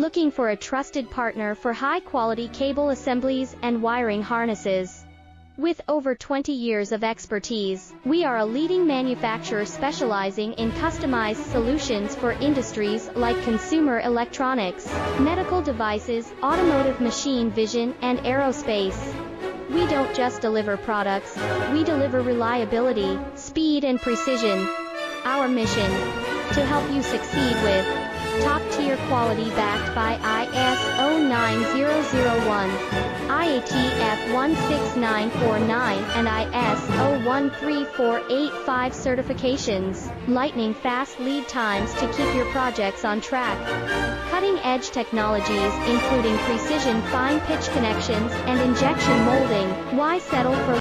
Looking for a trusted partner for high-quality cable assemblies and wiring harnesses? With over 20 years of expertise, we are a leading manufacturer specializing in customized solutions for industries like consumer electronics, medical devices, automotive machine vision, and aerospace. We don't just deliver products, we deliver reliability, speed, and precision. Our mission: to help you succeed with top-tier quality backed by ISO 9001, IATF 16949, and ISO 13485 certifications, lightning-fast lead times to keep your projects on track. Cutting-edge technologies including precision fine-pitch connections and injection molding. Why settle for